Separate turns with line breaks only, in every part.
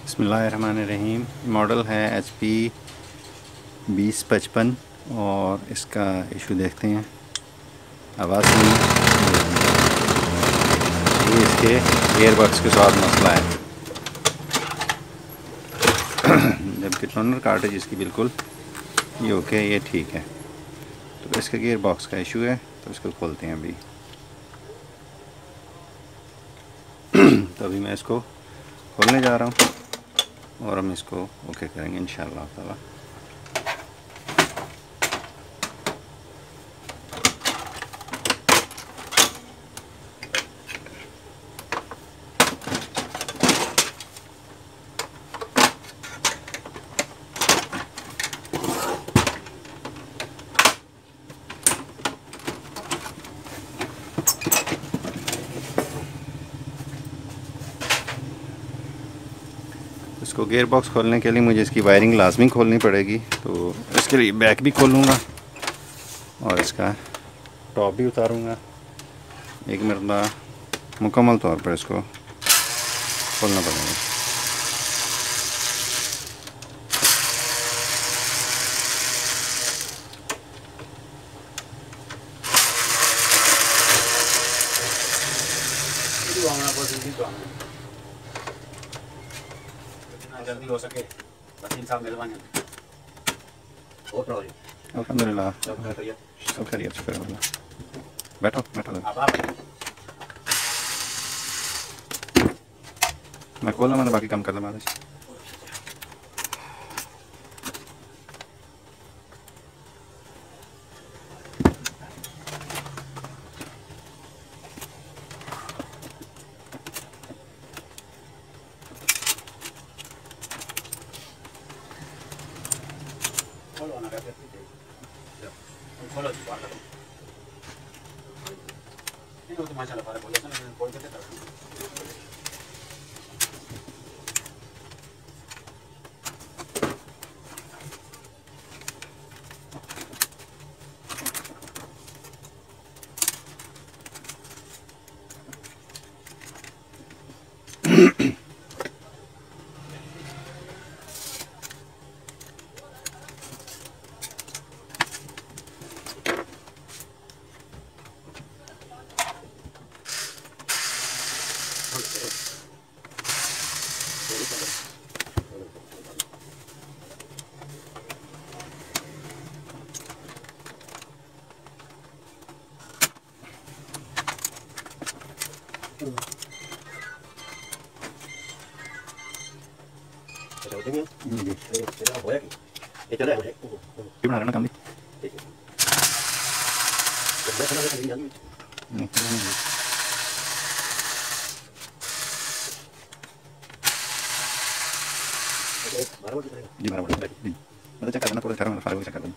बिस्मिल्लाहिर्रहमानिर्रहीम। मॉडल है HP 2055 और इसका इशू देखते हैं। आवाज़ सुनी, ये इसके एयरबड्स के साथ मसला है। जबकि टोनर कार्टेज इसकी बिल्कुल ये ओके, ये ठीक है। तो इसके गियर बॉक्स का इशू है, तो इसको खोलते हैं अभी। तो अभी मैं इसको खोलने जा रहा हूँ और हम इसको ओके करेंगे इंशाअल्लाह ताला। इसको गियर बॉक्स खोलने के लिए मुझे इसकी वायरिंग लाजमी खोलनी पड़ेगी, तो इसके लिए बैक भी खोलूँगा और इसका टॉप भी उतारूँगा। एक मरतबा मुकम्मल तौर पर इसको खोलना पड़ेगा।
जल्दी हो सके वकील साहब मेहरबानी।
अल्हम्दुलिल्लाह सब खैरियत, शुक्र अल्लाह। बैठो बैठो, मैं खोला, मैंने बाकी काम कर लिया।
खोलो तो माशाल्लाह फर्क हो जाता है। खोल के
बना रहा ना काम भी जी बराबर मतलब चेक करना पूरा घर में फाइल चेक कर देना।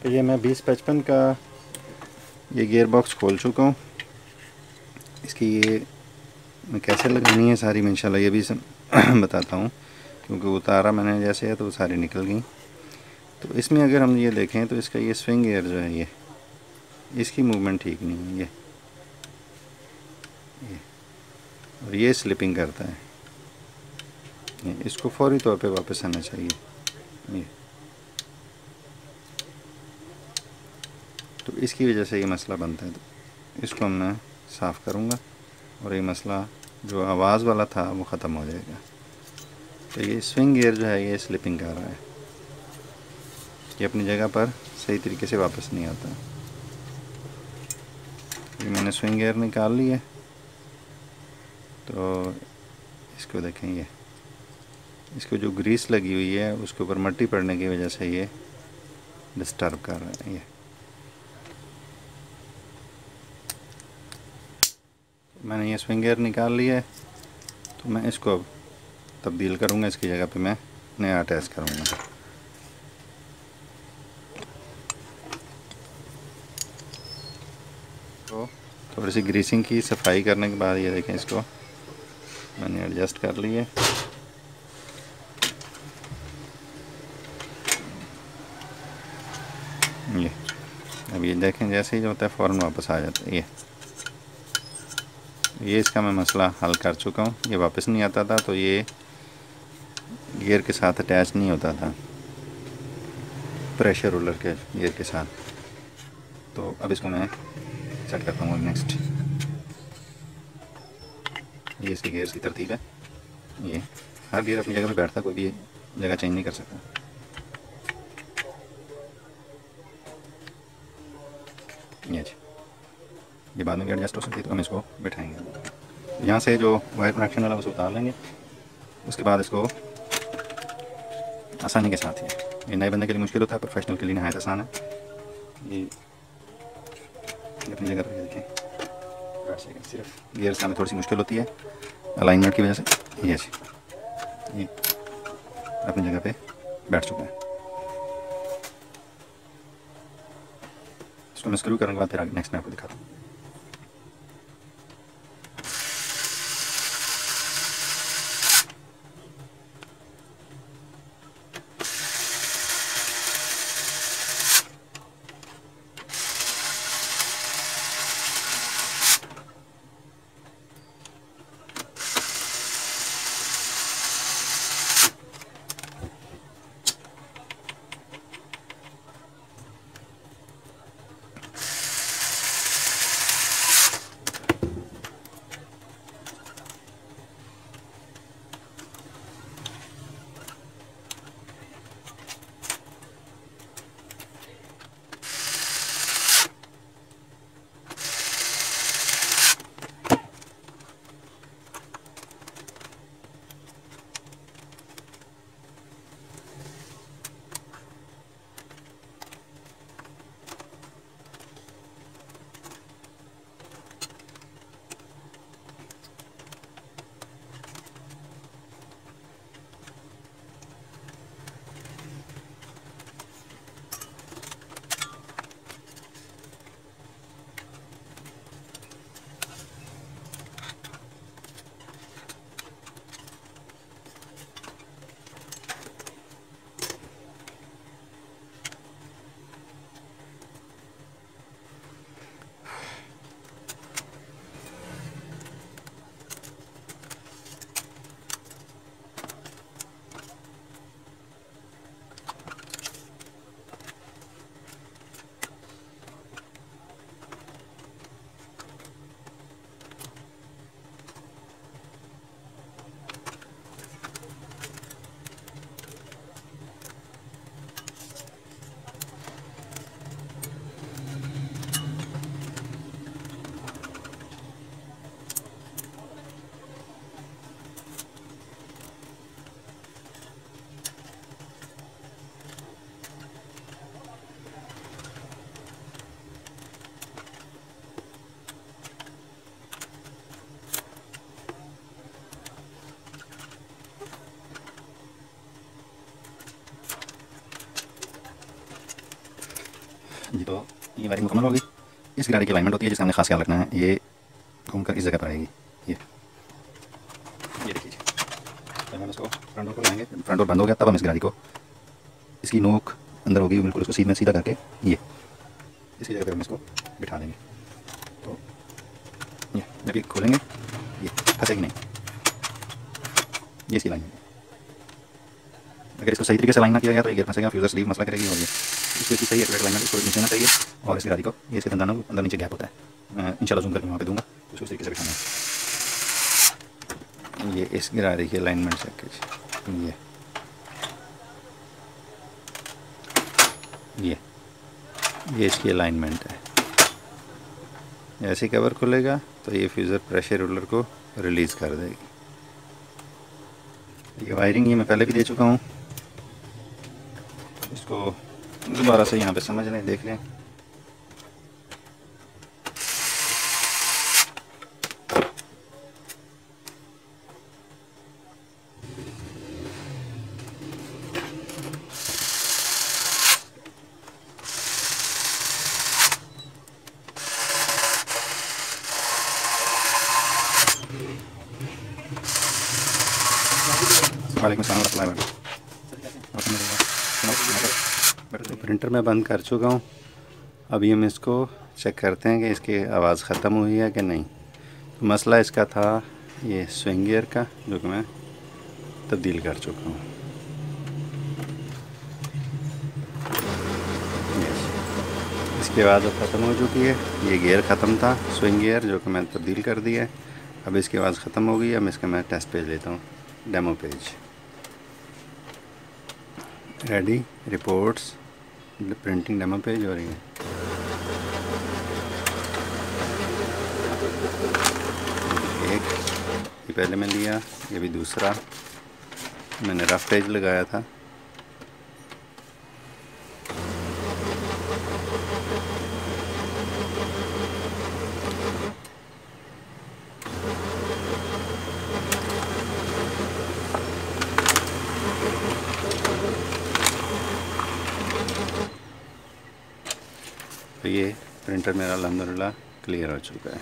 तो ये मैं 2055 का ये गियर बॉक्स खोल चुका हूँ। इसकी ये मैं कैसे लगानी है सारी मैं इंशाल्लाह ये भी बताता हूँ, क्योंकि उतारा मैंने जैसे है तो वो सारी निकल गई। तो इसमें अगर हम ये देखें तो इसका ये स्विंग गियर जो है ये इसकी मूवमेंट ठीक नहीं है ये और ये स्लिपिंग करता है। इसको फौरी तौर पे वापस आना चाहिए ये। तो इसकी वजह से ये मसला बनता है। तो इसको मैं साफ़ करूँगा और ये मसला जो आवाज़ वाला था वो ख़त्म हो जाएगा। तो ये स्विंग गियर जो है ये स्लिपिंग कर रहा है, ये अपनी जगह पर सही तरीके से वापस नहीं आता। ये मैंने स्विंग गियर निकाल लिया, तो इसको देखें ये इसको जो ग्रीस लगी हुई है उसके ऊपर मट्टी पड़ने की वजह से ये डिस्टर्ब कर रहा है। ये मैंने ये स्विंग गियर निकाल लिया है, तो मैं इसको अब तब्दील करूँगा। इसकी जगह पे मैं नया अटैच करूँगा। तो थोड़ी सी ग्रीसिंग की सफाई करने के बाद ये देखें इसको मैंने एडजस्ट कर लिए। ये देखें जैसे ही जो होता है फ़ौरन वापस आ जाता है। ये इसका मैं मसला हल कर चुका हूँ। ये वापस नहीं आता था तो ये गियर के साथ अटैच नहीं होता था, प्रेशर रोलर के गियर के साथ। तो अब इसको मैं सेट करता हूँ नेक्स्ट। ये इसकी गियर्स की तरतीब है। ये हर गियर अपनी जगह पे बैठता, कोई भी जगह चेंज नहीं कर सकता। ये बाद में भी एडजस्ट हो सकती है, तो हम इसको बिठाएंगे। यहाँ से जो वायर कनेक्शन वाला उसको उतार लेंगे। उसके बाद इसको आसानी के साथ ये नए बंदे के लिए मुश्किल होता है, प्रोफेशनल के लिए नहायत आसान है। ये अपनी जगह पर देखें, सिर्फ गियर्स का में थोड़ी सी मुश्किल होती है अलाइनमेंट की वजह से। ये अपनी जगह पे बैठ चुका है। इसको मैं स्क्रू करने के बाद फिर आगे नेक्स्ट मैं आपको दिखाता हूँ। जी तो ये वायरिंग मुकम्मल हो गई। इस गाड़ी की अलाइनमेंट होती है जिसका हमने खास ख्याल रखना है। ये घूमकर इस जगह पर आएगी। ये देखिए, जब हम इसको फ्रंट डोर को लगाएंगे, फ्रंट डोर बंद हो गया, तब हम इस गाड़ी को, इसकी नोक अंदर होगी बिल्कुल, उसको सीधा सीधा करके ये इसकी जगह पर हम इसको बिठा देंगे। तो ये जब ये खोलेंगे ये फंसेगी नहीं। ये इसकी अलाइनमेंट। अगर इसको सही तरीके से अलाइन ना किया गया तो ये गियर फंसेगा, फ्यूजर स्लीव मसला करेगी। और ये इसकी सही एक्यूरेट अलाइनमेंट इसको नीचे ना चाहिए। और इस गाड़ी को ये इसके दंदानों अंदर नीचे गैप होता है, मैं इंशाल्लाह जूम करके वहाँ पे दूंगा, उसको इस तरीके से बिठाना है। ये इस गाड़ी की अलाइनमेंट है। ये इसकी अलाइनमेंट है। जैसे कवर खुलेगा तो ये फ्यूज़र प्रेशर रोलर को रिलीज़ कर देगी। ये वायरिंग ये मैं पहले भी दे चुका हूँ, इसको दोबारा से यहाँ पे समझ लें, देख लें। वालेकुम अस्सलाम वरहमतुल्लाहि वबरकातुहू। प्रिंटर मैं बंद कर चुका हूँ। अभी हम इसको चेक करते हैं कि इसकी आवाज़ ख़त्म हुई है कि नहीं। तो मसला इसका था ये स्विंग गियर का, जो कि मैं तब्दील कर चुका हूँ। इसके बाद वो ख़त्म हो चुकी है। ये गियर ख़त्म था, स्विंग गियर, जो कि मैंने तब्दील कर दिया है। अब इसकी आवाज़ ख़त्म हो गई है। अब इसका मैं टेस्ट पेज लेता हूँ, demo page. Ready, reports, printing demo page हो रही है। एक ये पहले मैं लिया, ये भी दूसरा। मैंने रफ पेज लगाया था। तो ये प्रिंटर मेरा अल्हम्दुलिल्लाह क्लियर हो चुका है।